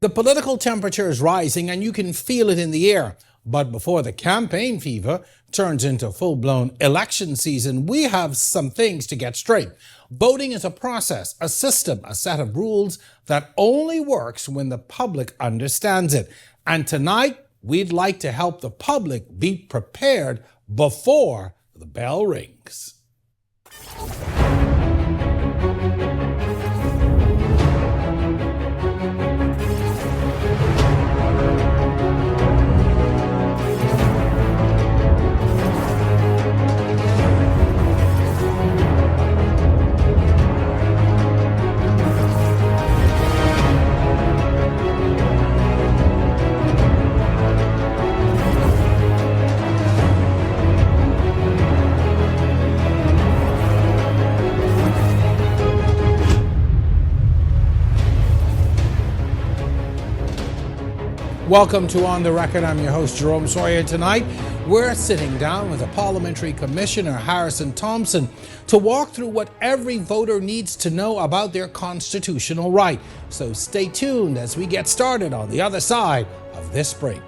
The political temperature is rising and you can feel it in the air. But before the campaign fever turns into full-blown election season, we have some things to get straight. Voting is a process, a system, a set of rules that only works when the public understands it. And tonight, we'd like to help the public be prepared before the bell rings. Welcome to On the Record. I'm your host, Jerome Sawyer. Tonight, we're sitting down with a Parliamentary Commissioner, Harrison Thompson, to walk through what every voter needs to know about their constitutional right. So stay tuned as we get started on the other side of this break.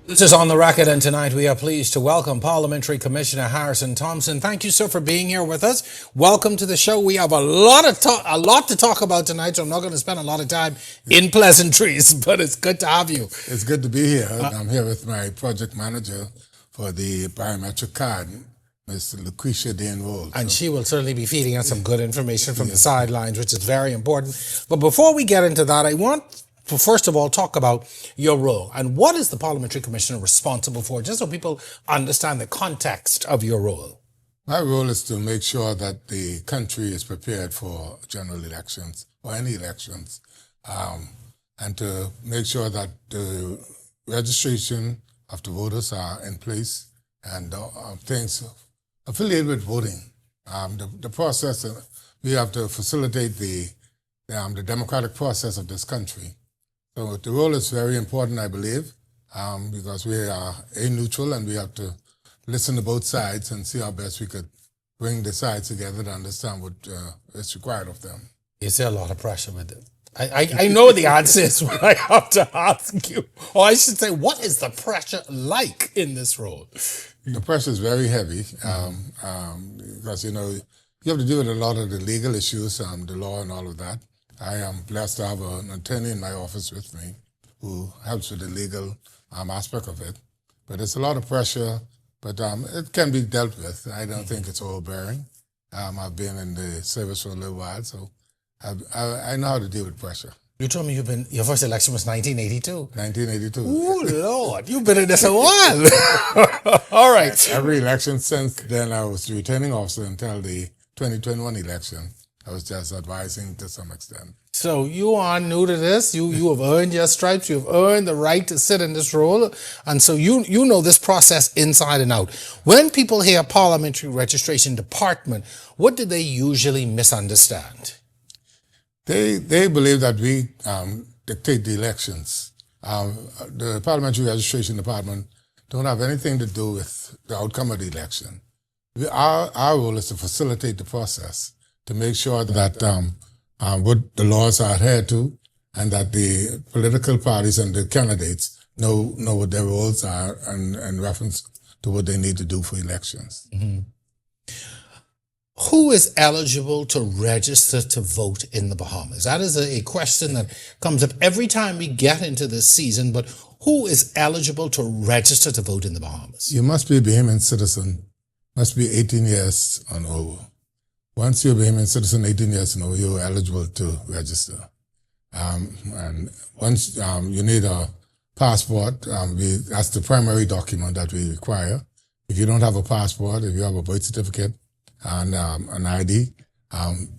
This is On the Record, and tonight we are pleased to welcome Parliamentary Commissioner Harrison Thompson. Thank you, sir, for being here with us. Welcome to the show. We have a lot to talk about tonight, so I'm not going to spend a lot of time in pleasantries, but it's good to have you. It's good to be here. I'm here with my project manager for the biometric card, Ms. Lucretia Dean-Rolle. And she will certainly be feeding us some good information from the sidelines, which is very important. But before we get into that, I want to first of all talk about your role and what is the Parliamentary Commissioner responsible for, just so people understand the context of your role. My role is to make sure that the country is prepared for general elections or any elections, and to make sure that the registration of the voters are in place and things affiliated with voting. The process, we have to facilitate the democratic process of this country. So the role is very important, I believe, because we are neutral and we have to listen to both sides and see how best we could bring the sides together to understand what is required of them. Is there a lot of pressure with it? I know the answer is what I have to ask you. Or I should say, what is the pressure like in this role? The pressure is very heavy because, you have to deal with a lot of the legal issues, the law and all of that. I am blessed to have an attorney in my office with me who helps with the legal aspect of it. But it's a lot of pressure, but it can be dealt with. I don't think it's overbearing. I've been in the service for a little while, so I know how to deal with pressure. You told me your first election was 1982. 1982. Oh, Lord, you've been in this a while. All right. Every election since then, I was the returning officer until the 2021 election. I was just advising to some extent. So you are new to this. You have earned your stripes. You have earned the right to sit in this role. And so you know this process inside and out. When people hear Parliamentary Registration Department, what do they usually misunderstand? They believe that we dictate the elections. The Parliamentary Registration Department don't have anything to do with the outcome of the election. Our role is to facilitate the process, to make sure that what the laws are adhered to and that the political parties and the candidates know what their roles are in reference to what they need to do for elections. Mm-hmm. Who is eligible to register to vote in the Bahamas? That is a question that comes up every time we get into this season, but who is eligible to register to vote in the Bahamas? You must be a Bahamian citizen, must be 18 years and over. Once you're a Bahamian citizen, 18 years and over, you're eligible to register. And once you need a passport, that's the primary document that we require. If you don't have a passport, if you have a birth certificate and an ID,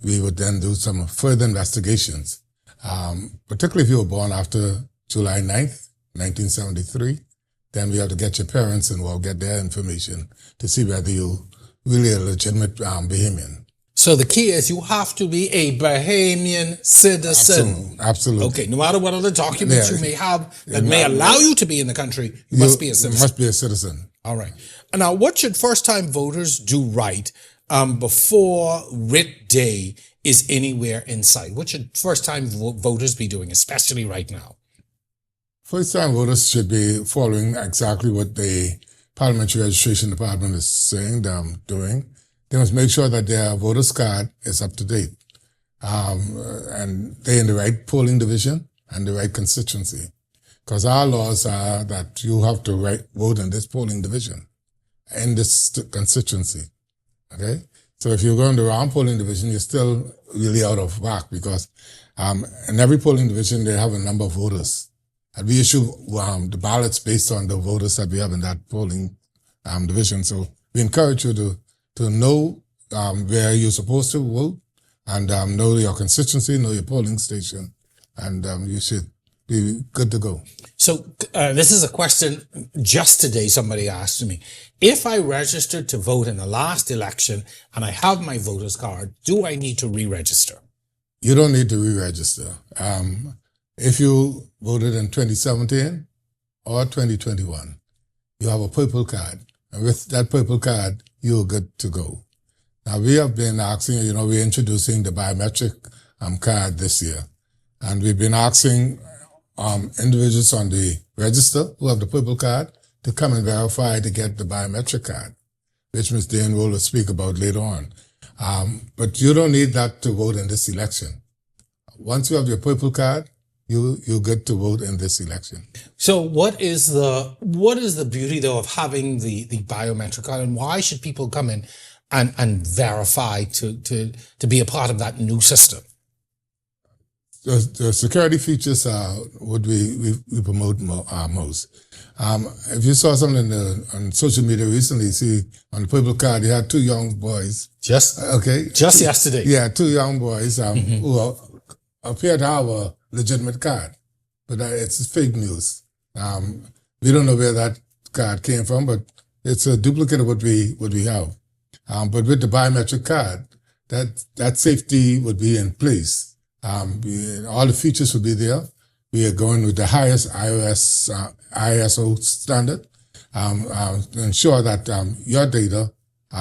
we would then do some further investigations, particularly if you were born after July 9th, 1973. Then we have to get your parents involved, get their information to see whether you really a legitimate Bahamian. So the key is you have to be a Bahamian citizen. Absolutely. Okay, no matter what other documents you may have that may allow you to be in the country, you must be a citizen. You must be a citizen. All right. Now, what should first-time voters do right before writ day is anywhere in sight? What should first-time voters be doing, especially right now? First-time voters should be following exactly what the Parliamentary Registration Department is saying, doing. They must make sure that their voter's card is up to date. And they're in the right polling division and the right constituency. Because our laws are that you have to vote in this polling division, in this constituency. Okay? So if you're going to the wrong polling division, you're still really out of whack because in every polling division, they have a number of voters. And we issue the ballots based on the voters that we have in that polling division. So we encourage you to know where you're supposed to vote and know your constituency, know your polling station, and you should be good to go. So this is a question just today somebody asked me. If I registered to vote in the last election and I have my voter's card, do I need to re-register? You don't need to re-register. If you voted in 2017 or 2021, you have a purple card. And with that purple card, you're good to go. Now, we have been asking, we're introducing the biometric card this year. And we've been asking individuals on the register who have the purple card to come and verify to get the biometric card, which Ms. Dean-Rolle will speak about later on. But you don't need that to vote in this election. Once you have your purple card, you're good to vote in this election. So what is the beauty though of having the biometric card, and why should people come in and verify to be a part of that new system? The security features are what we promote most. If you saw something on social media recently, see on the purple card, you had two young boys. Just yesterday. Yeah, two young boys who appear to have a legitimate card, but it's fake news. We don't know where that card came from, but it's a duplicate of what we have. But with the biometric card, that safety would be in place. All the features would be there. We are going with the highest ISO standard to ensure that your data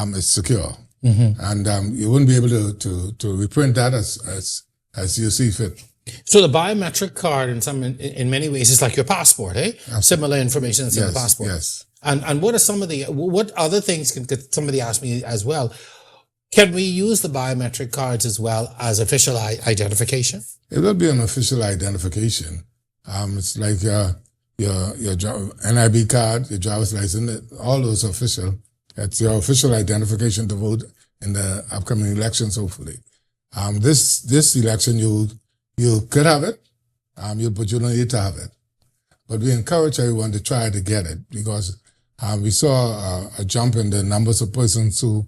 is secure, and you wouldn't be able to reprint that as you see fit. So the biometric card in many ways is like your passport, eh? Absolutely. Similar information that's in the passport. Yes. And what other things can somebody ask me as well? Can we use the biometric cards as well as official identification? It will be an official identification. It's like your NIB card, your driver's license, all those are official. It's your official identification to vote in the upcoming elections, hopefully. This election, you could have it, but you don't need to have it. But we encourage everyone to try to get it because we saw a jump in the numbers of persons who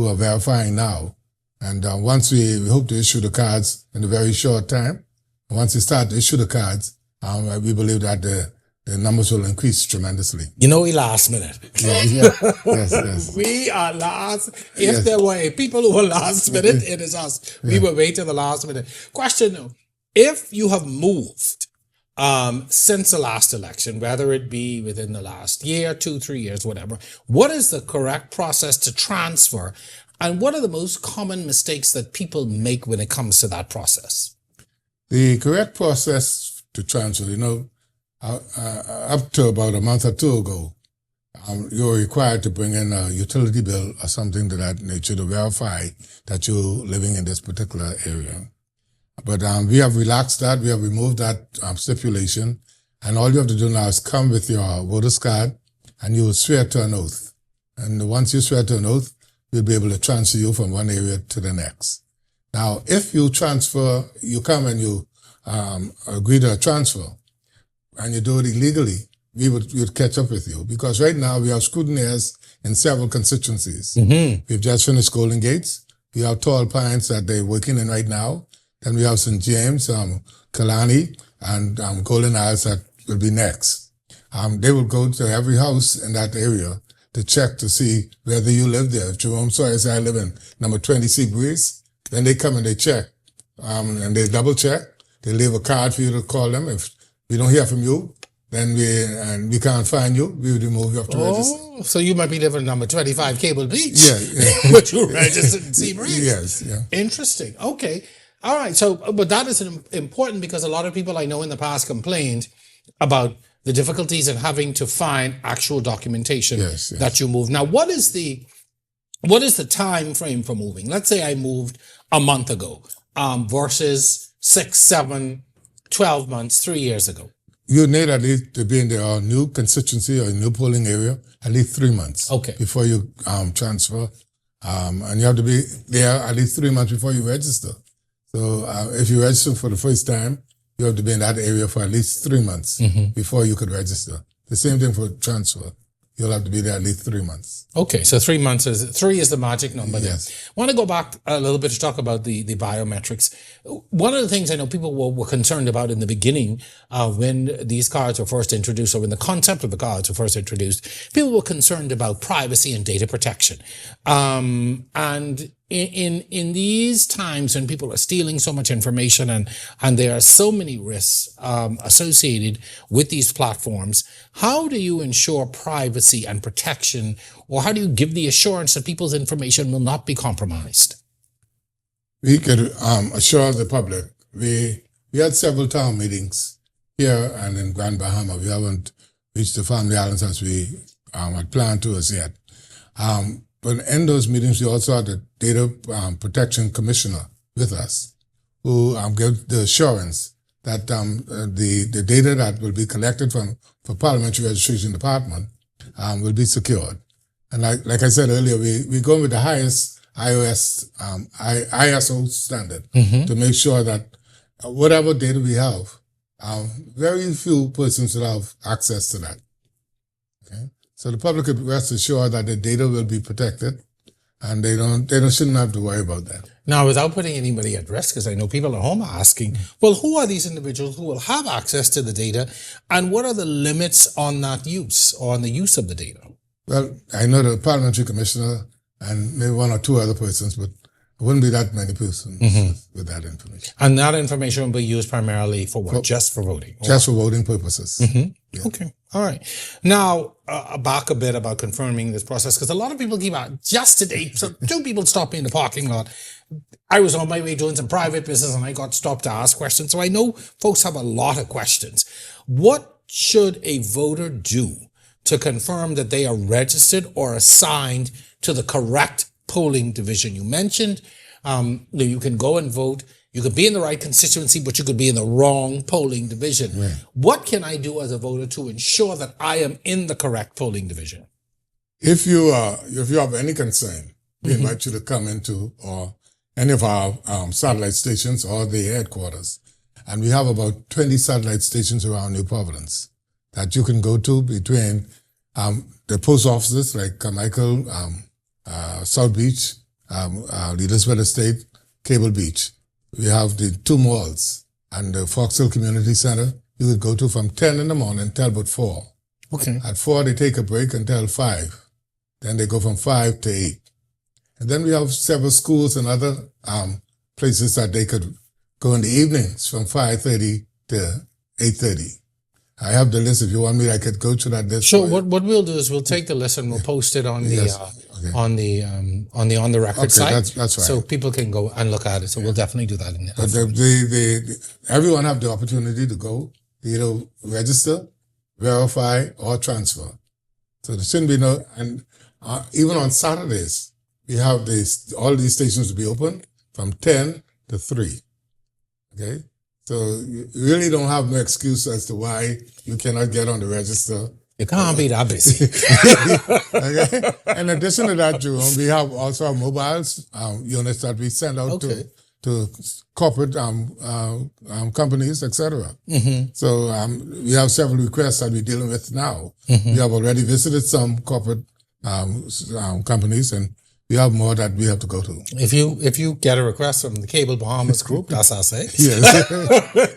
are verifying now. And once we hope to issue the cards in a very short time, once we start to issue the cards, we believe that the numbers will increase tremendously. We last minute. Yes. We are last. If there were people who were last minute, it is us. We will wait till the last minute. Question though, if you have moved since the last election, whether it be within the last year, 2, 3 years, whatever, what is the correct process to transfer? And what are the most common mistakes that people make when it comes to that process? The correct process to transfer, up to about a month or two ago, you're required to bring in a utility bill or something to that nature to verify that you're living in this particular area. But we have relaxed that. We have removed that stipulation. And all you have to do now is come with your voter's card and you will swear to an oath. And once you swear to an oath, we'll be able to transfer you from one area to the next. Now, if you you come and you agree to a transfer and you do it illegally, we would catch up with you. Because right now we have scrutineers in several constituencies. We've just finished Golden Gates. We have Tall Pines that they're working in right now. Then we have St. James, Kalani, and Golden Isles that will be next. They will go to every house in that area to check to see whether you live there. If Jerome Sawyer says I live in number 20 Seabreeze, then they come and they check. And they double check. They leave a card for you to call them. If we don't hear from you, then we can't find you, we will remove you off the register. So you might be living in number 25 Cable Beach. Yeah. But you're registered in Seabreeze. Yes, yeah. Interesting. Okay. All right. So, but that is important because a lot of people I know in the past complained about the difficulties in having to find actual documentation that you moved. Now, what is the time frame for moving? Let's say I moved a month ago versus 6, 7, 12 months, 3 years ago. You need at least to be in the new constituency or new polling area at least 3 months before you transfer. And you have to be there at least 3 months before you register. So if you register for the first time, you have to be in that area for at least 3 months before you could register. The same thing for transfer. You'll have to be there at least 3 months. Okay, so 3 months is the magic number there. Yes. I want to go back a little bit to talk about the biometrics. One of the things I know people were concerned about in the beginning, when these cards were first introduced, or when the concept of the cards were first introduced, people were concerned about privacy and data protection. And in these times when people are stealing so much information and there are so many risks associated with these platforms, how do you ensure privacy and protection, or how do you give the assurance that people's information will not be compromised? We could assure the public. We had several town meetings here and in Grand Bahama. We haven't reached the family islands as we had planned to as yet. But in those meetings, we also had the Data Protection Commissioner with us, who gave the assurance that the data that will be collected for Parliamentary Registration Department will be secured. And like I said earlier, we go with the highest ISO standard to make sure that whatever data we have, very few persons will have access to that. Okay. So the public could rest assured that the data will be protected, and they shouldn't have to worry about that. Now, without putting anybody at risk, because I know people at home are asking, well, who are these individuals who will have access to the data, and what are the limits on that use, or on the use of the data? Well, I know the Parliamentary Commissioner and maybe one or two other persons, but it wouldn't be that many persons with that information. And that information will be used primarily for what? Just for voting? Just for voting purposes. Yeah. Okay. All right. Now, back a bit about confirming this process, because a lot of people keep out. Just today, so 2 people stopped me in the parking lot. I was on my way doing some private business and I got stopped to ask questions. So I know folks have a lot of questions. What should a voter do to confirm that they are registered or assigned to the correct polling division? You mentioned you can go and vote. You could be in the right constituency, but you could be in the wrong polling division. Right. What can I do as a voter to ensure that I am in the correct polling division? If you have any concern, we invite you to come into or any of our satellite stations or the headquarters. And we have about 20 satellite stations around New Providence that you can go to between the post offices like Carmichael, South Beach, the Elizabeth Estate, Cable Beach. We have the 2 malls and the Fox Hill Community Center. You could go to from 10 in the morning till about 4. Okay. At 4, they take a break until 5. Then they go from 5 to 8. And then we have several schools and other places that they could go in the evenings from 5:30 to 8:30. I have the list. If you want me, I could go to that list. Sure. What we'll do is we'll take the list and we'll post it on on the record site. That's right. So people can go and look at it. So we'll definitely do that. Everyone have the opportunity to go, either register, verify, or transfer. So there shouldn't be no. And even on Saturdays, we have all these stations to be open from 10 to 3. Okay. So you really don't have no excuse as to why you cannot get on the register. You can't be that busy. Okay. In addition to that, Jerome, we have also our mobiles units that we send out to corporate companies, etc. So we have several requests that we're dealing with now. We have already visited some corporate companies, and we have more that we have to go to. If you get a request from the Cable Bahamas group, that's us, eh? Yes.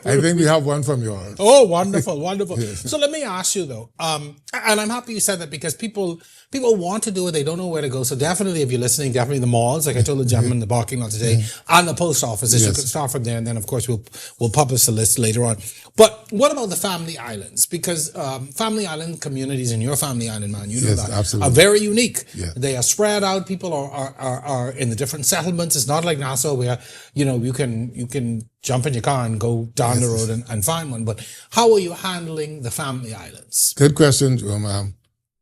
I think we have one from yours. Oh, wonderful, wonderful. Yes. So let me ask you though, and I'm happy you said that because people want to do it, they don't know where to go. So definitely, if you're listening, definitely the malls, like I told the gentleman in the parking lot today, and the post offices, you can start from there, and then of course we'll publish the list later on. But what about the family islands? Because family island communities in your family island, man, you know that, absolutely. are very unique. Yeah. They are spread out. People are in the different settlements. It's not like Nassau where you can jump in your car and go down the road and find one. But how are you handling the family islands? Good question, Jerome.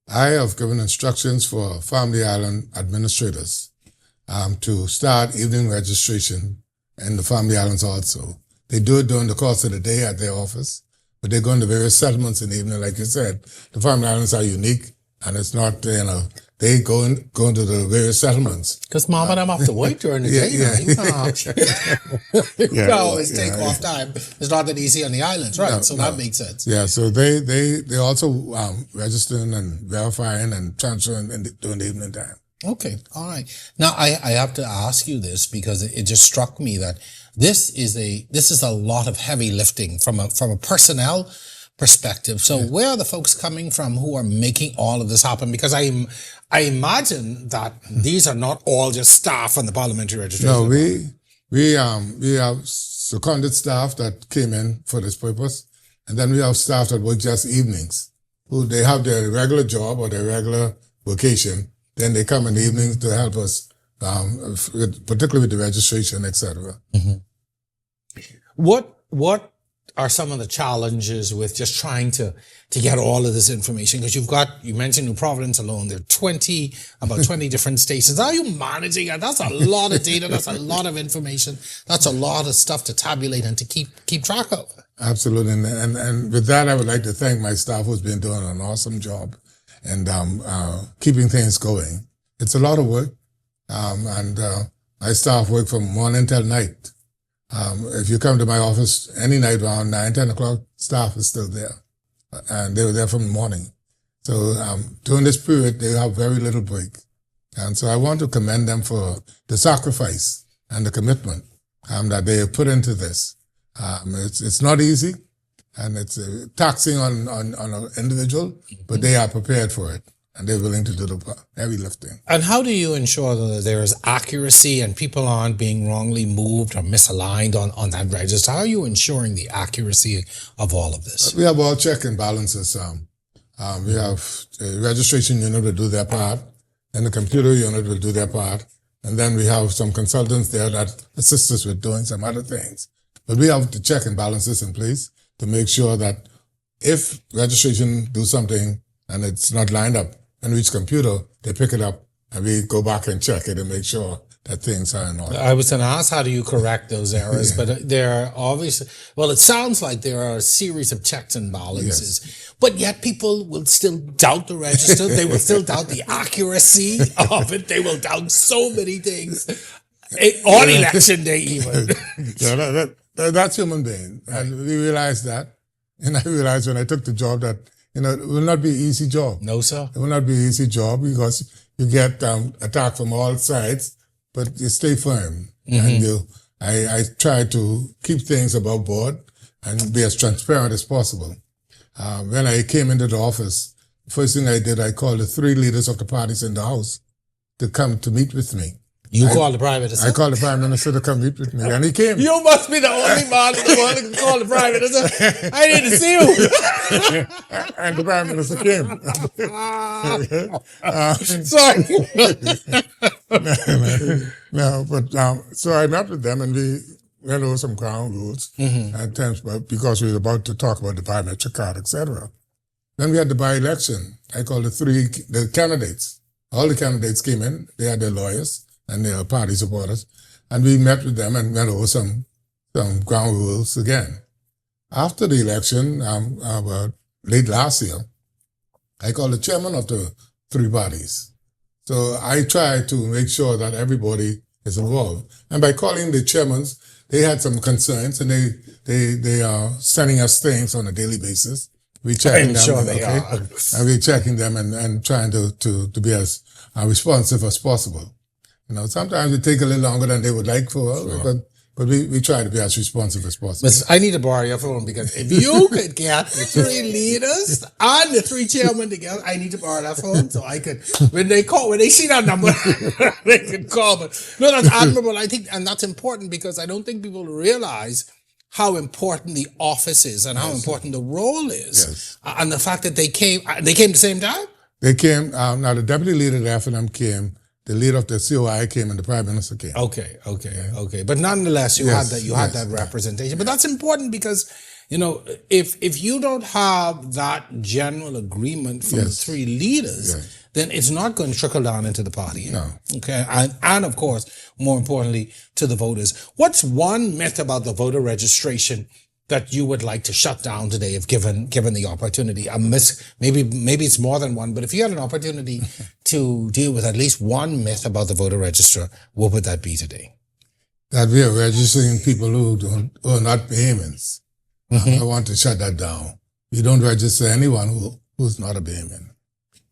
I have given instructions for family island administrators to start evening registration in the family islands also. They do it during the course of the day at their office, but they go into various settlements in the evening. Like you said, the family islands are unique, and it's not, they go into the various settlements. Because mom and them have to work during the day. You can't always take off time. It's not that easy on the islands, right? That makes sense. Yeah, so they also registering and verifying and transferring during the evening time. Okay, all right. Now I have to ask you this because it just struck me that this is a lot of heavy lifting from a personnel perspective. So where are the folks coming from who are making all of this happen? Because I imagine that these are not all just staff on the parliamentary registration. No, we have seconded staff that came in for this purpose, and then we have staff that work just evenings, who they have their regular job or their regular vocation. Then they come in the evenings to help us, particularly with the registration, etc. Mm-hmm. What are some of the challenges with just trying to get all of this information? Because you mentioned New Providence alone, there are about 20 different stations. How are you managing it? That's a lot of data. That's a lot of information. That's a lot of stuff to tabulate and to keep track of. Absolutely. And with that, I would like to thank my staff who's been doing an awesome job and keeping things going. It's a lot of work. And my staff work from morning till night. If you come to my office any night around 9, 10 o'clock, staff is still there. And they were there from the morning. So during this period, they have very little break. And so I want to commend them for the sacrifice and the commitment that they have put into this. It's not easy, and it's taxing on an individual, but they are prepared for it. And they're willing to do the heavy lifting. And how do you ensure that there is accuracy and people aren't being wrongly moved or misaligned on that register? How are you ensuring the accuracy of all of this? We have all check and balances. We have the registration unit will do their part, and the computer unit will do their part. And then we have some consultants there that assist us with doing some other things. But we have the check and balances in place to make sure that if registration do something and it's not lined up, and each computer, they pick it up and we go back and check it and make sure that things are in order. I was going to ask, how do you correct those errors? But there are obviously, it sounds like there are a series of checks and balances, but yet people will still doubt the register. They will still doubt the accuracy of it. They will doubt so many things on election day even. That's human being. And we realized that. And I realized when I took the job that it will not be an easy job. No, sir. It will not be an easy job because you get attacked from all sides, but you stay firm. Mm-hmm. And I try to keep things above board and be as transparent as possible. When I came into the office, the first thing I did, I called the 3 leaders of the parties in the House to come to meet with me. You called the Prime Minister? I called the Prime Minister to come meet with me, and he came. You must be the only man in the world who can call the Prime Minister. I need to see you. And the Prime Minister came. Sorry. No, but so I met with them, and we went over some ground rules at times, because we were about to talk about the biometric card, etc. Then we had the by-election. I called the candidates. All the candidates came in. They had their lawyers and their party supporters, and we met with them and went over some ground rules again. After the election, late last year, I called the chairman of the 3 parties. So I tried to make sure that everybody is involved. And by calling the chairmen, they had some concerns, and they are sending us things on a daily basis. We checking them, sure they are. And we're checking them and trying to be as responsive as possible. Sometimes it take a little longer than they would like for, but we try to be as responsive as possible. I need to borrow your phone because if you could get the 3 leaders and the 3 chairmen together, I need to borrow that phone so I could, when they see that number, they can call. But no, that's admirable. I think, and that's important because I don't think people realize how important the office is and how important the role is. And the fact that they came at the same time? They came, now the deputy leader of the FNM came, the leader of the COI came, and the prime minister came. Okay. But nonetheless, you had that representation. But that's important because, if you don't have that general agreement from the 3 leaders, then it's not going to trickle down into the party. No. Okay. And of course, more importantly, to the voters. What's one myth about the voter registration that you would like to shut down today if given the opportunity? Maybe it's more than one, but if you had an opportunity to deal with at least one myth about the voter register, what would that be today? That we are registering people who are not Bahamians. I want to shut that down. We don't register anyone who's not a Bahamian.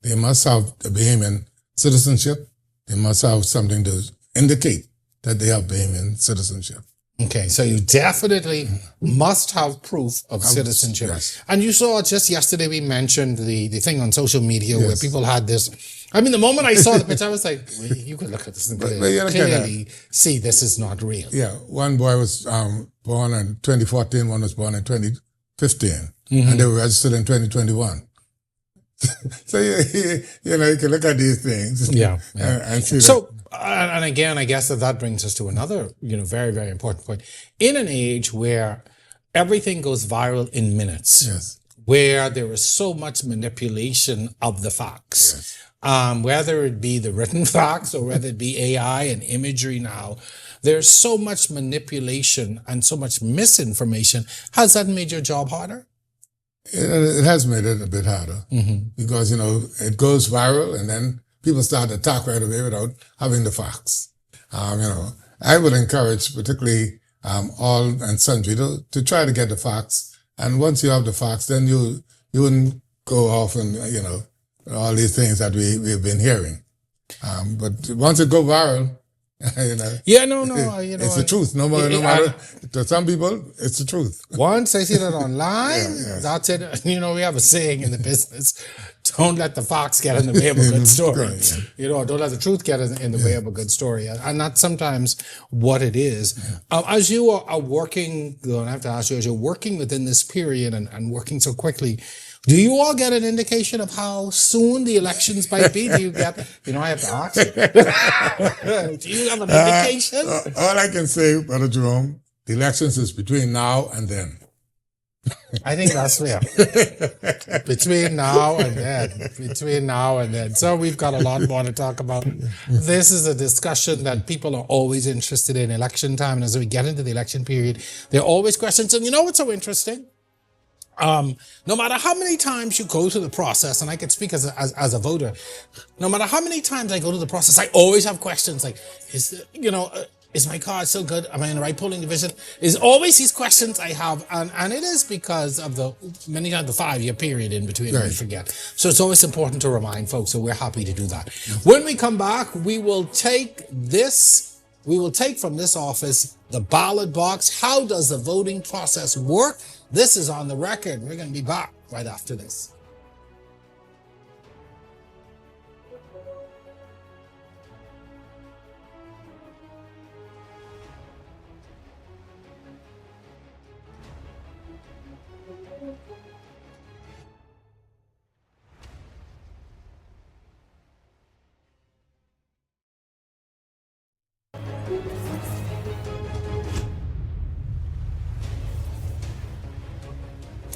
They must have a Bahamian citizenship. They must have something to indicate that they have Bahamian citizenship. Okay, so you definitely must have proof of citizenship. Yes. And you saw just yesterday we mentioned the thing on social media where people had this. I mean, the moment I saw the picture, I was like, well, you could look at this and clearly see this is not real. Yeah, one boy was born in 2014, one was born in 2015, and they were registered in 2021. So, you can look at these things and see that. And again, I guess that brings us to another, very, very important point. In an age where everything goes viral in minutes, where there is so much manipulation of the facts, whether it be the written facts or whether it be AI and imagery now, there's so much manipulation and so much misinformation. Has that made your job harder? It has made it a bit harder because, it goes viral and then people start to talk right away without having the facts. I would encourage particularly all and sundry to try to get the facts. And once you have the facts, then you wouldn't go off and, all these things that we've been hearing. But once it go viral, it's the truth. No matter to some people, it's the truth. Once I see that online, that's it. We have a saying in the business: don't let the fox get in the way of a good story. Don't let the truth get in the way of a good story, and that's sometimes what it is. As you are working, I have to ask you, as you're working within this period and working so quickly, do you all get an indication of how soon the elections might be? Do you get, I have to ask you. Do you have an indication? All I can say, Brother Jerome, the elections is between now and then. I think that's fair. Between now and then. So we've got a lot more to talk about. This is a discussion that people are always interested in election time. And as we get into the election period, there are always questions. And what's so interesting? No matter how many times you go through the process, and I can speak as a voter, no matter how many times I go through the process, I always have questions like, is my card still good? Am I in the right polling division? There's always these questions I have, and it is because of many times the 5-year period in between, I forget. So it's always important to remind folks, so we're happy to do that. When we come back, we will take from this office the ballot box. How does the voting process work? This is On the Record. We're going to be back right after this.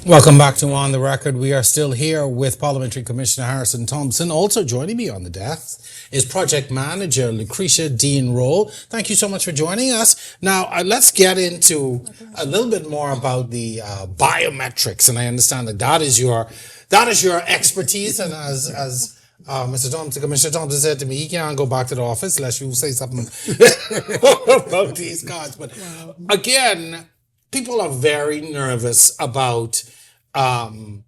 Welcome back to On the Record. We are still here with Parliamentary Commissioner Harrison Thompson. Also joining me on the desk is Project Manager Lucretia Dean-Rolle. Thank you so much for joining us. Now, let's get into a little bit more about the biometrics. And I understand that is your expertise. And as Mr. Thompson, Commissioner Thompson said to me, he can't go back to the office unless you say something about these cards. But again, people are very nervous about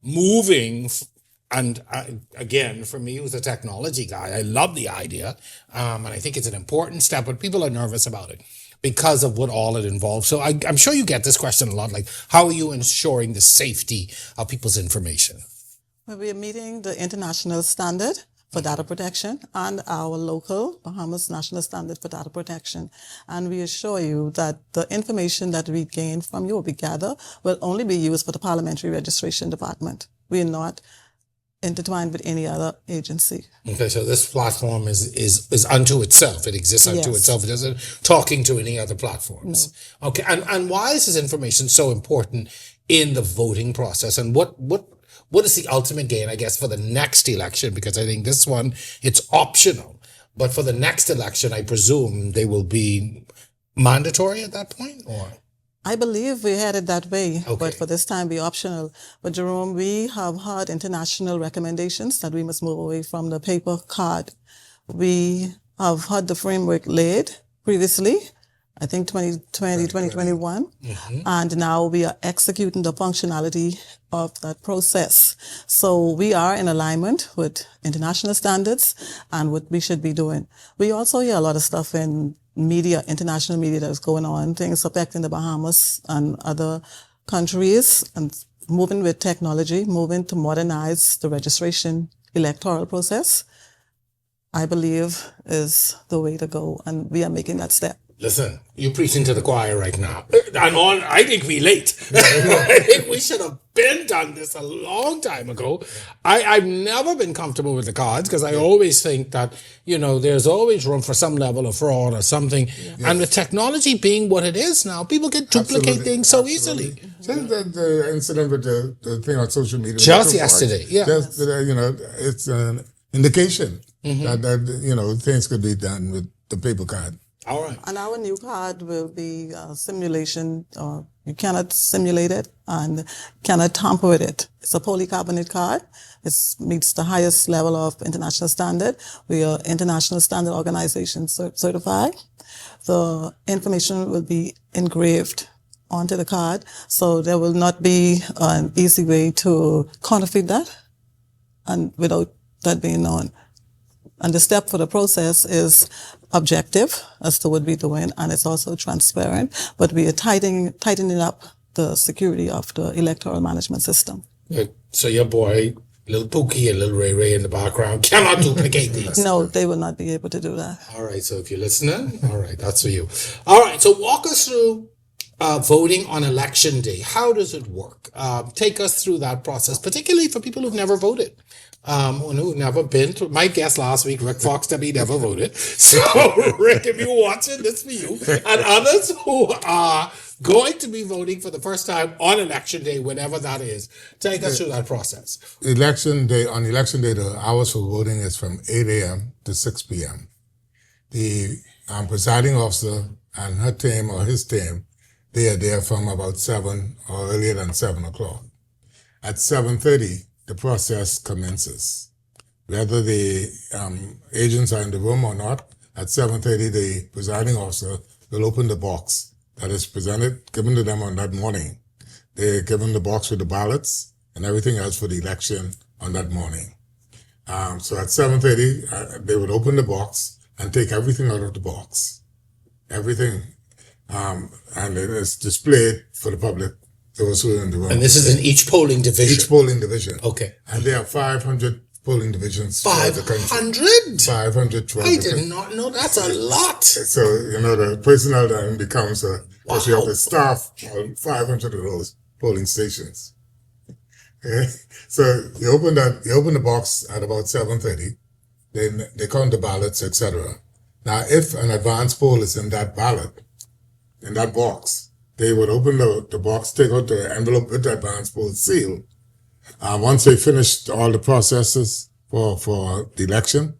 moving And again, for me, who's a technology guy, I love the idea, and I think it's an important step, but people are nervous about it because of what all it involves. So I'm sure you get this question a lot, like, how are you ensuring the safety of people's information? Well, we are meeting the international standard for data protection and our local Bahamas National Standard for Data Protection. And we assure you that the information that we gain from you or we gather will only be used for the Parliamentary Registration Department. We are not intertwined with any other agency. Okay, so this platform is unto itself. It exists unto Yes. itself. It doesn't talking to any other platforms. No. Okay, and why is this information so important in the voting process? And what is the ultimate gain, I guess, for the next election? Because I think this one, it's optional. But for the next election, I presume they will be mandatory at that point, or? I believe we're headed that way, Okay. but for this time, be optional. But Jerome, we have had international recommendations that we must move away from the paper card. We have had the framework laid previously, I think 2020, 2021, and now we are executing the functionality of that process. So we are in alignment with international standards and what we should be doing. We also hear a lot of stuff in media, international media that is going on, things affecting the Bahamas and other countries, and moving with technology, moving to modernize the registration electoral process, I believe is the way to go, and we are making that step. Listen, you're preaching to the choir right now. I think we late. I think we should have been done this a long time ago. I've never been comfortable with the cards because I always think that, there's always room for some level of fraud or something. Yes. And with technology being what it is now, people can duplicate things so easily. Since the incident with the thing on social media. Just yesterday, yeah. It's an indication that things could be done with the paper card. All right. And our new card will be simulation. You cannot simulate it and cannot tamper with it. It's a polycarbonate card. It meets the highest level of international standard. We are international standard organization certified. The information will be engraved onto the card, so there will not be an easy way to counterfeit that, and without that being known. And the step for the process is objective as to what we're doing, and it's also transparent, but we are tightening up the security of the electoral management system. So your boy, little Pookie and little Ray Ray in the background cannot duplicate these. No, they will not be able to do that. All right, so if you're listening, all right, that's for you. All right, so walk us through voting on election day. How does it work? Take us through that process, particularly for people who've never voted. Who've never been to, my guest last week, Rick Fox, he never voted. So, Rick, if you're watching, this for you. And others who are going to be voting for the first time on election day, whenever that is, take us through that process. On election day, the hours for voting is from 8 a.m. to 6 p.m. The presiding officer and her team or his team, they are there from about 7 or earlier than 7 o'clock. At 7:30, the process commences. Whether the agents are in the room or not, at 7:30, the presiding officer will open the box that is given to them on that morning. They're given the box with the ballots and everything else for the election on that morning. So at 7:30, they would open the box and take everything out of the box. Everything. And it is displayed for the public, those who are in the room. And this is in each polling division? Each polling division. Okay. And there are 500 polling divisions throughout the country. 500? 500 throughout I the country. did not know. That's a lot. So, the personnel then becomes because you have the staff on 500 of those polling stations. Okay? So you open the box at about 7:30. Then they count the ballots, etc. Now, if an advance poll is in that ballot, in that box, they would open the box, take out the envelope with the advance poll seal. Once they finished all the processes for the election,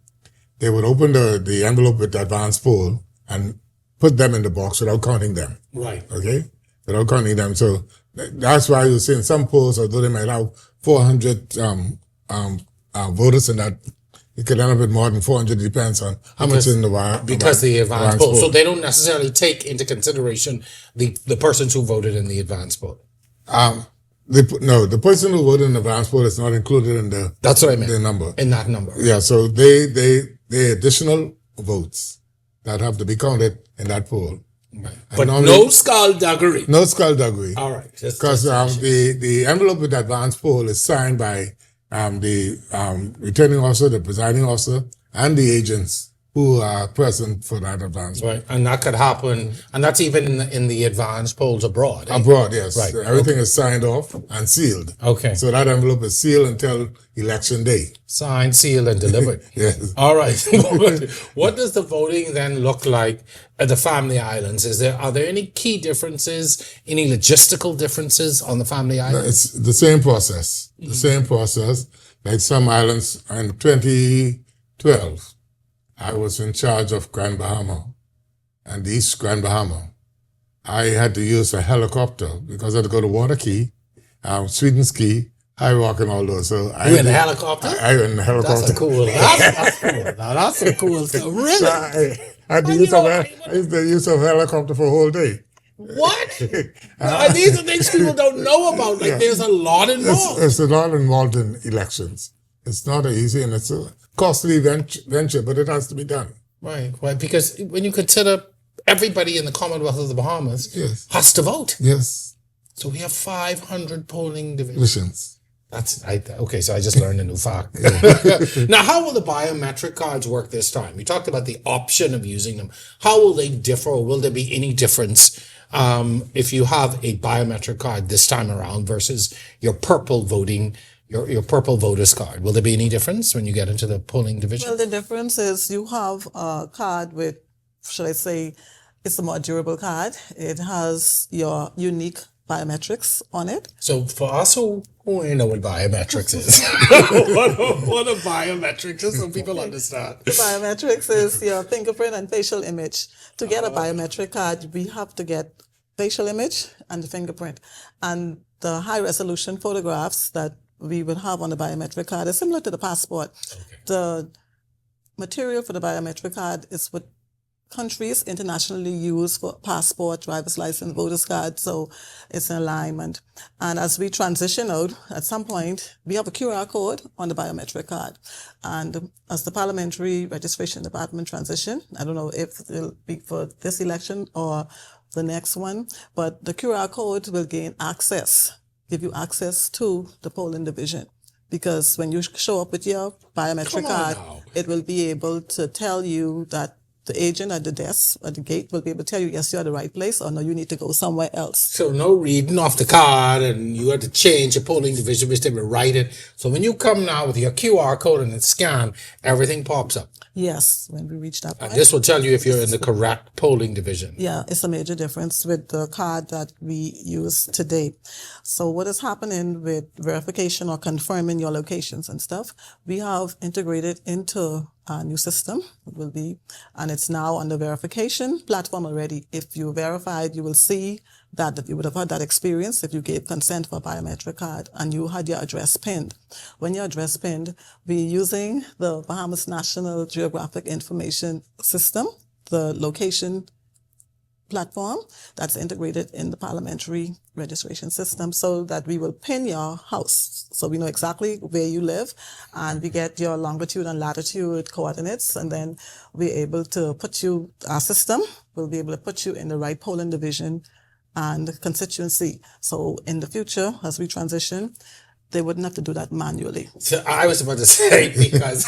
they would open the envelope with the advance poll and put them in the box without counting them. Right. Okay? Without counting them. So that's why you're seeing some polls, although they might have 400 voters in that, it could end up with more than 400. Depends on how much in the because the advance poll. So they don't necessarily take into consideration the persons who voted in the advance poll. The person who voted in the advance poll is not included in That's what I meant. the number. In that number. Yeah, so they additional votes that have to be counted in that poll. Right. But no skullduggery. No skullduggery. All right. Because the envelope with the advance poll is signed by the returning officer, the presiding officer, and the agents who are present for that advance poll. Right, and that could happen, and that's even in the advance polls abroad. Eh? Abroad, yes. Right. Everything is signed off and sealed. Okay. So that envelope is sealed until election day. Signed, sealed, and delivered. Yes. All right. What does the voting then look like at the Family Islands? Are there any key differences, any logistical differences on the Family Islands? It's the same process. The same process. Like some islands in 2012, I was in charge of Grand Bahama and East Grand Bahama. I had to use a helicopter because I had to go to Waterkey, Sweetens Key, High Rock, and all those. So You in the helicopter? I went in the helicopter. That's cool. That's cool. Now that's a cool stuff. Really? So I used to use a helicopter for a whole day. What? Now, these are things people don't know about. Like, there's a lot involved. It's a lot involved in elections. It's not easy, and it's a costly venture, but it has to be done. Right. Because when you consider everybody in the Commonwealth of the Bahamas has to vote. Yes. So we have 500 polling divisions. Okay, so I just learned a new fact. Now, how will the biometric cards work this time? You talked about the option of using them. How will they differ, or will there be any difference if you have a biometric card this time around versus your purple voting, your purple voter's card? Will there be any difference when you get into the polling division? Well, the difference is you have a card with, should I say, it's a more durable card. It has your unique biometrics on it. So for us who know what biometrics is, what are biometrics, just so people understand? The biometrics is your fingerprint and facial image. To get a biometric card, we have to get facial image and the fingerprint. And the high resolution photographs that we would have on the biometric card is similar to the passport. Okay. The material for the biometric card is what countries internationally use for passport, driver's license, voter's card, so it's in alignment. And as we transition out, at some point, we have a QR code on the biometric card. And as the Parliamentary Registration Department transition, I don't know if it'll be for this election or the next one, but the QR code will give you access to the polling division. Because when you show up with your biometric card, it will be able to tell you that the agent at the desk, at the gate, will be able to tell you, yes, you're at the right place, or no, you need to go somewhere else. So no reading off the card, and you had to change your polling division, which they will write it. So when you come now with your QR code and it's scanned, everything pops up. Yes, when we reach that point. And this will tell you if you're in the correct polling division. Yeah, it's a major difference with the card that we use today. So what is happening with verification or confirming your locations and stuff, we have integrated into a new system. It will be, and it's now on the verification platform already. If you verified, you will see that you would have had that experience if you gave consent for a biometric card and you had your address pinned. When your address pinned, we're using the Bahamas National Geographic Information System, the location platform that's integrated in the Parliamentary registration system, so that we will pin your house. So we know exactly where you live, and we get your longitude and latitude coordinates, and then we're able to put you, our system will be able to put you in the right polling division and constituency. So in the future, as we transition, they wouldn't have to do that manually. So I was about to say, because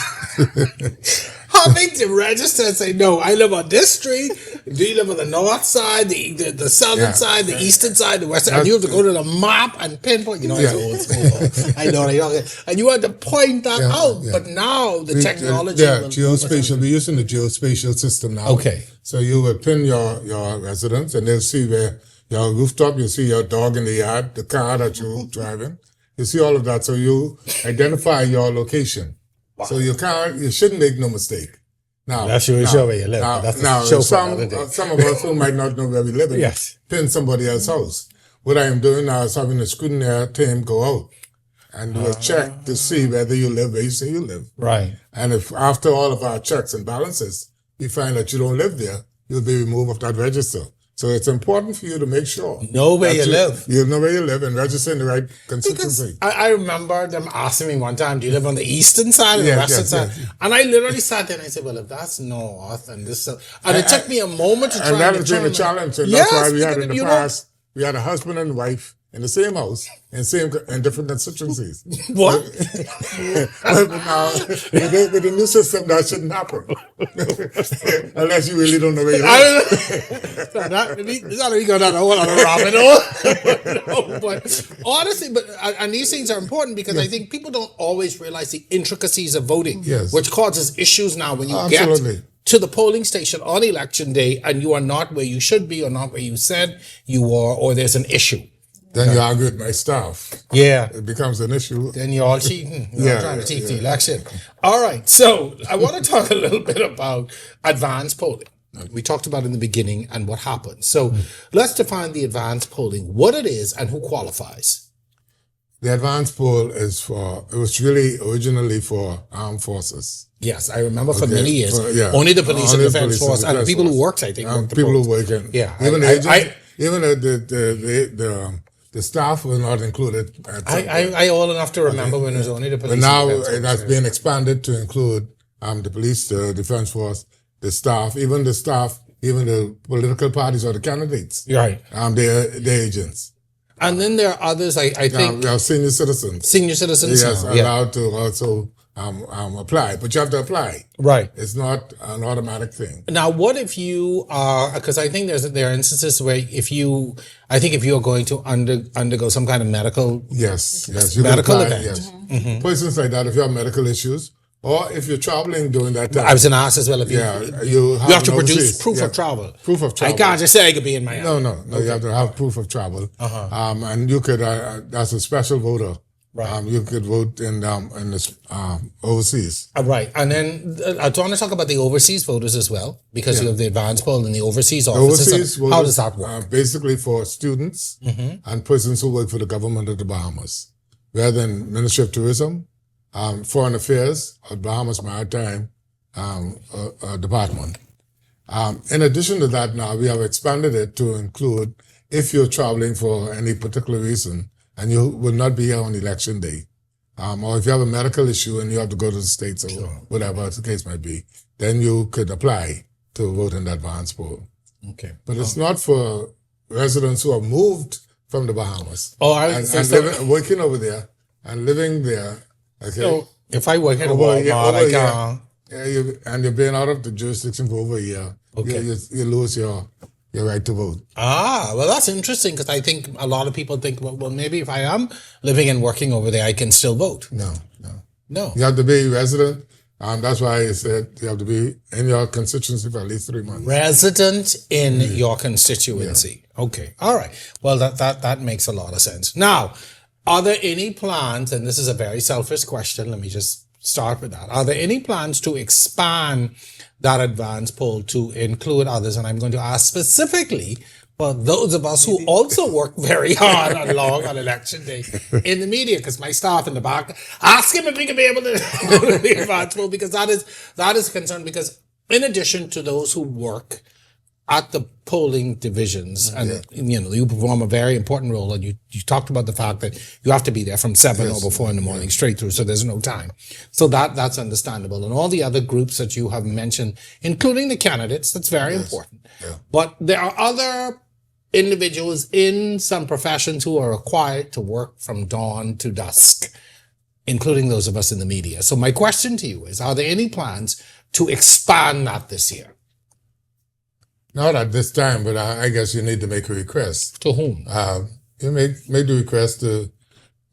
having to register and say, no, I live on this street. Do you live on the north side, the southern side, the eastern side, the western? And you have to go to the map and pinpoint. You know, it's old school. I know. And you had to point that out. Yeah. But now the technology. Geospatial. We're using the geospatial system now. Okay. So you would pin your residence, and they'll see where your rooftop, you see your dog in the yard, the car that you're driving. You see all of that, so you identify your location. Wow. So you shouldn't make no mistake. Now, that's where you live. Some of us who might not know where we live, pin somebody else's house. What I am doing now is having a scrutineer team go out and do a check to see whether you live where you say you live. Right. And if after all of our checks and balances, we find that you don't live there, you'll be removed off that register. So it's important for you to make sure. Know where you live. You know where you live and register in the right Because constituency. I remember them asking me one time, do you live on the eastern side or the Yes, western yes, side? yes. And I literally sat there and I said, well, if that's north and this, and it took me a moment to try And that to has been a determine. challenge. And Yes, that's why we had because in the you past, we had a husband and wife in the same house in different constituencies. What? But now, with the new system, that shouldn't happen. Unless you really don't know where you live. It's not that we go down a whole other rabbit hole. No, but honestly, and these things are important because I think people don't always realize the intricacies of voting, Yes. which causes issues now when you Absolutely. get to the polling station on election day and you are not where you should be or not where you said you were, or there's an issue. Then you argue with my staff. Yeah. It becomes an issue. Then you're all cheating. You're Yeah, trying to cheat yeah. the election. All right. So I want to talk a little bit about advanced polling. We talked about in the beginning and what happens. So let's define the advanced polling, what it is and who qualifies. The advanced poll it was really originally for armed forces. Yes, I remember for Okay, many years. yeah. Only the police and Only the defense police and force and the defense people who force. worked, I think, worked the People polls. who work in. Yeah, Even I- the staff were not included. I all enough to remember when it was only the police. But now and defense it force. has been expanded to include the police, the defense force, the staff, even the political parties or the candidates. Right. They're agents. And then there are others, I think, We have senior citizens. senior citizens. Yes, now. Yeah. allowed to also apply, but you have to apply. Right. It's not an automatic thing. Now, what if you are, because I think there are instances where if you are going to undergo some kind of medical, Yes, you medical can apply, event. Yes. Persons like that, if you have medical issues, or if you're traveling during that time. I was going to ask as well if you have to produce proof of travel. Proof of travel. I can't just say I could be in Miami. No, you have to have proof of travel. And you could, as a special voter, Right. You could vote in this, overseas. Right. And then I want to talk about the overseas voters as well, because you have the advanced poll and the overseas offices. Overseas How voters does that work? are basically for students and persons who work for the government of the Bahamas, rather than Ministry of Tourism, Foreign Affairs, or Bahamas Maritime Department. In addition to that, now we have expanded it to include if you're traveling for any particular reason and you will not be here on election day, or if you have a medical issue and you have to go to the States or whatever the case might be, then you could apply to vote in the advance poll. Okay. But it's not for residents who have moved from the Bahamas working over there and living there. Okay. So if I work at a Over a year- Walmart, over I a year. can. And you've been out of the jurisdiction for over a year. Okay. You lose your right to vote. Well, that's interesting because I think a lot of people think, well, maybe if I am living and working over there, I can still vote. No. You have to be resident. That's why I said you have to be in your constituency for at least 3 months. Resident in your constituency. Yeah. Okay. All right. Well, that makes a lot of sense. Now, are there any plans, and this is a very selfish question, let me just start with that. Are there any plans to expand that advance poll to include others? And I'm going to ask specifically for those of us who also work very hard and long on election day in the media, because my staff in the back, ask him if we can be able to do the advance poll, because that is a concern, because in addition to those who work at the polling divisions, and you perform a very important role, and you talked about the fact that you have to be there from 7 or before in the morning straight through, so there's no time. So that's understandable. And all the other groups that you have mentioned, including the candidates, that's very important. Yeah. But there are other individuals in some professions who are required to work from dawn to dusk, including those of us in the media. So my question to you is, are there any plans to expand that this year? Not at this time, but I guess you need to make a request. To whom? You make the request to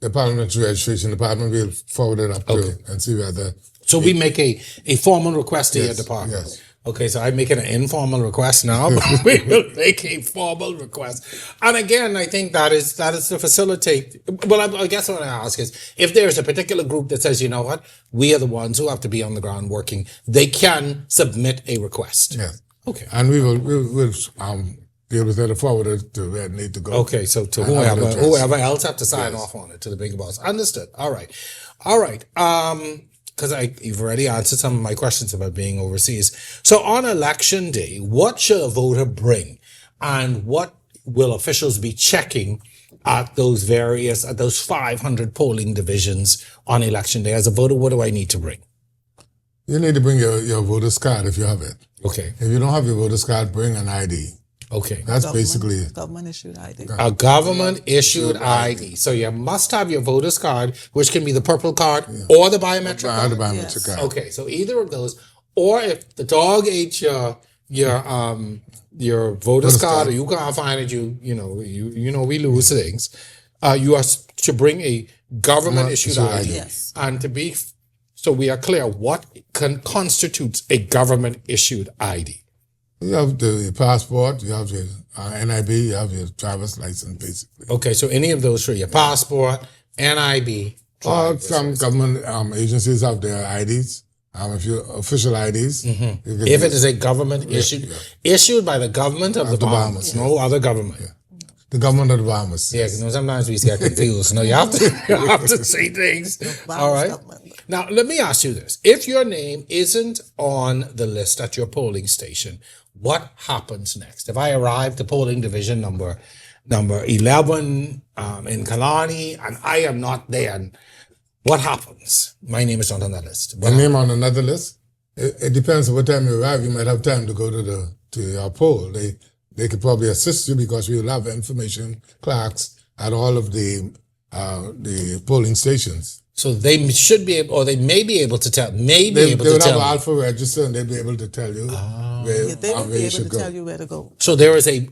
the Parliamentary Registration Department. We'll forward it up to and see whether. So we make a formal request to your department. Yes. Okay, so I'm making an informal request now, but we will make a formal request. And again, I think that is to facilitate. Well, I guess what I ask is, if there's a particular group that says, you know what, we are the ones who have to be on the ground working, they can submit a request. Yes. Okay. And we'll be able to forward it to where it need to go. Okay, so to whoever else have to sign off on it, to the big boss. Understood. All right. Because you've already answered some of my questions about being overseas. So on election day, what should a voter bring? And what will officials be checking at those 500 polling divisions on election day? As a voter, what do I need to bring? You need to bring your voter's card if you have it. Okay. If you don't have your voter's card, bring an ID. Okay. That's basically government issued ID. A government issued ID. So you must have your voter's card, which can be the purple card or the biometric card. The biometric card. Okay, so either of those, or if the dog ate your voter's card, or you can't find it, you know we lose things. You are to bring a government issued ID, Yes. and so we are clear what constitutes a government issued ID. You have the passport, you have your NIB, you have your driver's license, basically. Okay, so any of those three: your passport, NIB. Or some government agencies have their IDs. If you official IDs, If it is a government issued by the government of the Bahamas, no other government. The government of the Bahamas. Yeah, sometimes we get confused. No, you have to say things. All right. Government. Now, let me ask you this. If your name isn't on the list at your polling station, what happens next? If I arrive to polling division number 11 in Kalani and I am not there, what happens? My name is not on that list. Your name on another list? It depends on what time you arrive. You might have time to go to your poll. They could probably assist you because we will have information clerks at all of the polling stations. So they should be able, or they may be able to tell. They would have an alpha register and they'd be able to tell you where, They will where be you able should to go. tell you where to go. So there is a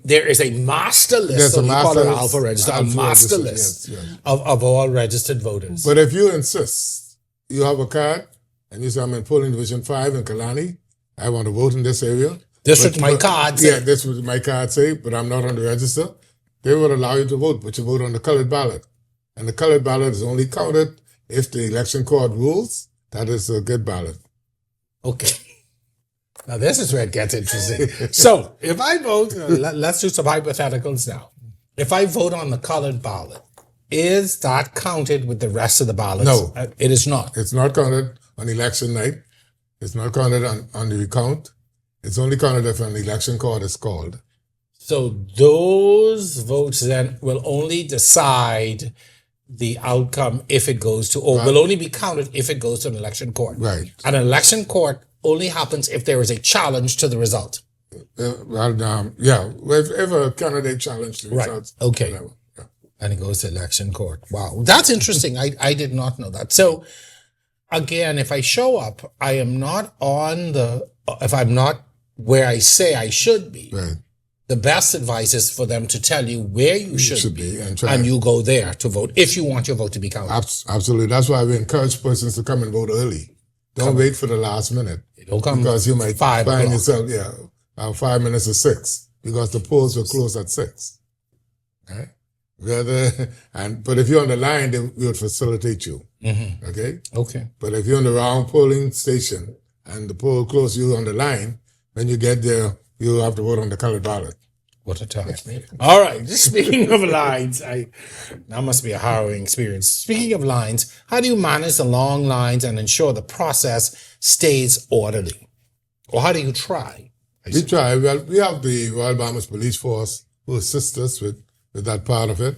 master list. There's so a we call it master alpha register, a master list yes. of all registered voters. But if you insist, you have a card and you say, I'm in polling division 5 in Kalani, I want to vote in this area. This is my card. Yeah, this would my card say, but I'm not on the register. They would allow you to vote, but you vote on the colored ballot. And the colored ballot is only counted if the election court rules that is a good ballot. Okay. Now this is where it gets interesting. So if I vote, let's do some hypotheticals now. If I vote on the colored ballot, is that counted with the rest of the ballots? No. It is not. It's not counted on election night. It's not counted on the recount. It's only counted if an election court is called. So those votes then will only decide the outcome if it goes to, or will only be counted if it goes to an election court. Right. And an election court only happens if there is a challenge to the result. If a candidate challenged the Right. results. Okay. Whatever. Yeah. And it goes to election court. Wow. That's interesting. I did not know that. So again, if I show up, if I'm not where I say I should be, Right. the best advice is for them to tell you where you should be and you go there to vote if you want your vote to be counted. Absolutely. That's why we encourage persons to come and vote early. Don't wait for the last minute. Don't come because you might 5 find o'clock. yourself, 5 minutes to 6 because the polls will close at 6. Right? But if you're on the line, we would facilitate you. Mm-hmm. Okay? Okay. But if you're on the wrong polling station and the poll closes you on the line, when you get there, you have to vote on the colored ballot. What a time. All right. Just speaking of lines, that must be a harrowing experience. Speaking of lines, how do you manage the long lines and ensure the process stays orderly? Or how do you try? We try. Well, we have the Royal Bahamas Police Force who assist us with that part of it.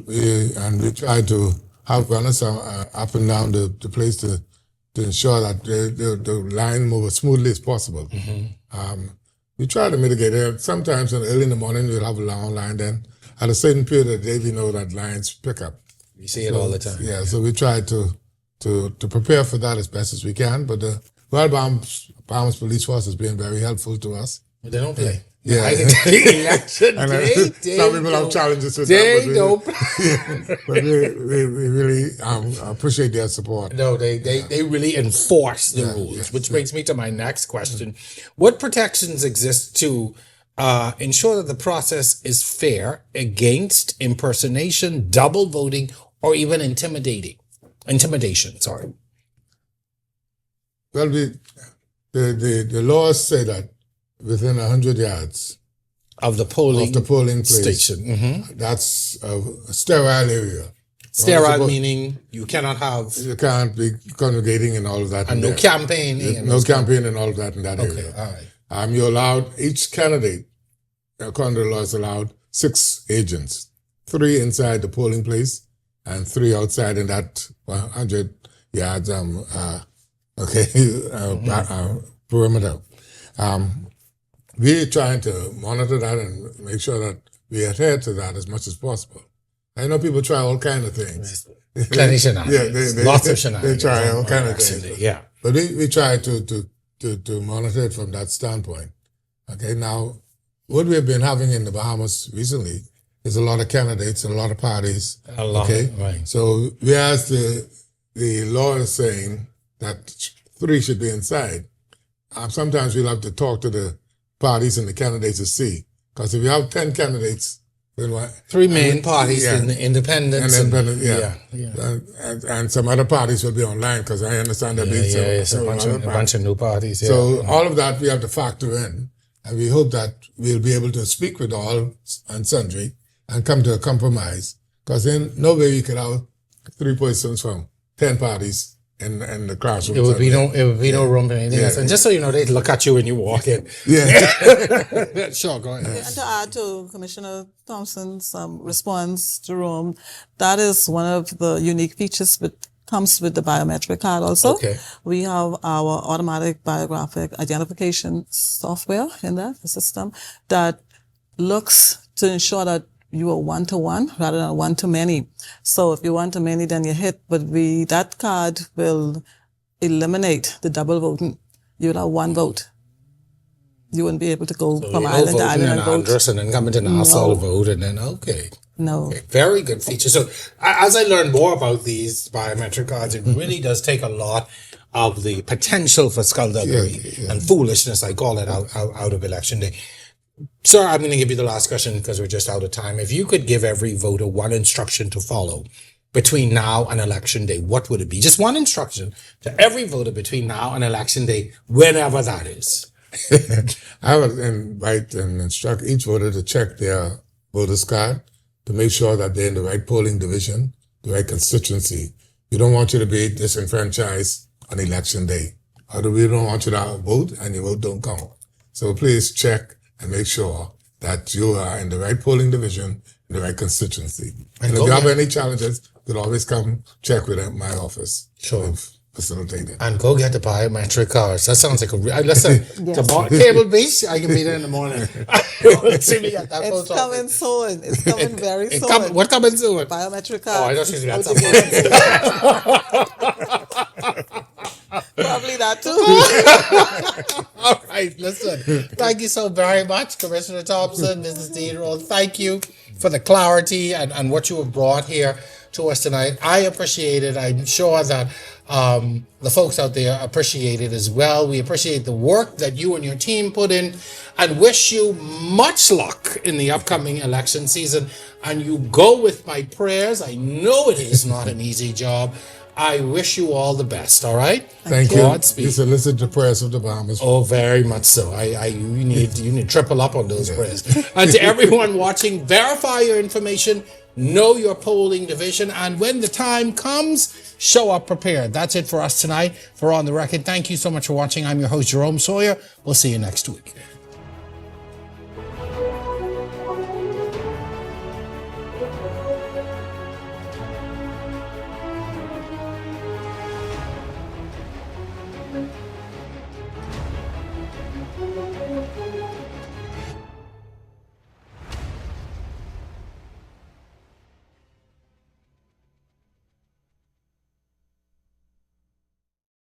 We try to have runners up and down the place to ensure that the line moves as smoothly as possible. Mm-hmm. We try to mitigate it. Sometimes early in the morning, we'll have a long line. Then at a certain period of the day, we know that lines pick up. We see it all the time. Yeah, so we try to prepare for that as best as we can. But the Royal Bahamas Police Force has been very helpful to us. But they don't play. Yeah. I can tell you election day, some people have challenges with they that. Don't. But we really appreciate their support. No, they really enforce the rules, which brings me to my next question. What protections exist to ensure that the process is fair against impersonation, double voting, or even intimidation? Sorry. Well, the laws say that within 100 yards of the polling place, station, mm-hmm. that's a sterile area. Sterile meaning you cannot be congregating and all of that. And no campaigning. No campaigning and all of that in that area. Okay, all right. You're allowed, each candidate according to the law, is allowed 6 agents, 3 inside the polling place and 3 outside in that 100 yards perimeter. We're trying to monitor that and make sure that we adhere to that as much as possible. I know people try all kinds of things. Plenty of shenanigans. Yeah, Lots of shenanigans. They try all kinds of things. Yeah. But we try to monitor it from that standpoint. Okay, now, what we've been having in the Bahamas recently is a lot of candidates and a lot of parties. A lot, okay? right. So whereas the law is saying that 3 should be inside, sometimes we'll have to talk to the parties and the candidates to see. Because if you have 10 candidates, then what? 3 main parties in the independents. And some other parties will be online because I understand there being a bunch of new parties. Yeah. So all of that we have to factor in. And we hope that we'll be able to speak with all and sundry and come to a compromise. Because in no way we could have 3 persons from 10 parties in the classroom. It would be no room for anything else. And just so you know, they look at you when you walk in. Yeah. Sure, go ahead. And to add to Commissioner Thompson's response, Jerome, that is one of the unique features that comes with the biometric card also. Okay. We have our automatic biographic identification software in the system that looks to ensure that you are one-to-one rather than one-to-many. So if you one-to-many, then you hit, but that card will eliminate the double voting. You would have 1 vote. You wouldn't be able to go from island to island and vote. And then come into Nassau to vote, and then, No. Okay, very good feature. So as I learn more about these biometric cards, it really does take a lot of the potential for skullduggery and foolishness, I call it, out of election day. Sir, I'm going to give you the last question because we're just out of time. If you could give every voter one instruction to follow between now and election day, what would it be? Just one instruction to every voter between now and election day, whenever that is. I would invite and instruct each voter to check their voter's card to make sure that they're in the right polling division, the right constituency. We don't want you to be disenfranchised on election day. Or we don't want you to vote and your vote don't count. So please check and make sure that you are in the right polling division, in the right constituency. And if you have any challenges, you can always come check with my office. Sure. Facilitate it. And go get the biometric cards. That sounds like listen, cable beach, I can be there in the morning. See me at that It's coming soon. It's coming very soon. What coming soon? Biometric Oh, I cards. don't think that's something. Probably that too. All right, listen. Thank you so very much, Commissioner Thompson. This is Dean-Rolle. Thank you for the clarity and what you have brought here to us tonight. I appreciate it. I'm sure that the folks out there appreciate it as well. We appreciate the work that you and your team put in and wish you much luck in the upcoming election season. And you go with my prayers. I know it is not an easy job. I wish you all the best, all right? Thank you. Godspeed. You solicit the prayers of the Bahamas. Oh, very much so. You need triple up on those prayers. And to everyone watching, verify your information, know your polling division, and when the time comes, show up prepared. That's it for us tonight for On the Record. Thank you so much for watching. I'm your host, Jerome Sawyer. We'll see you next week.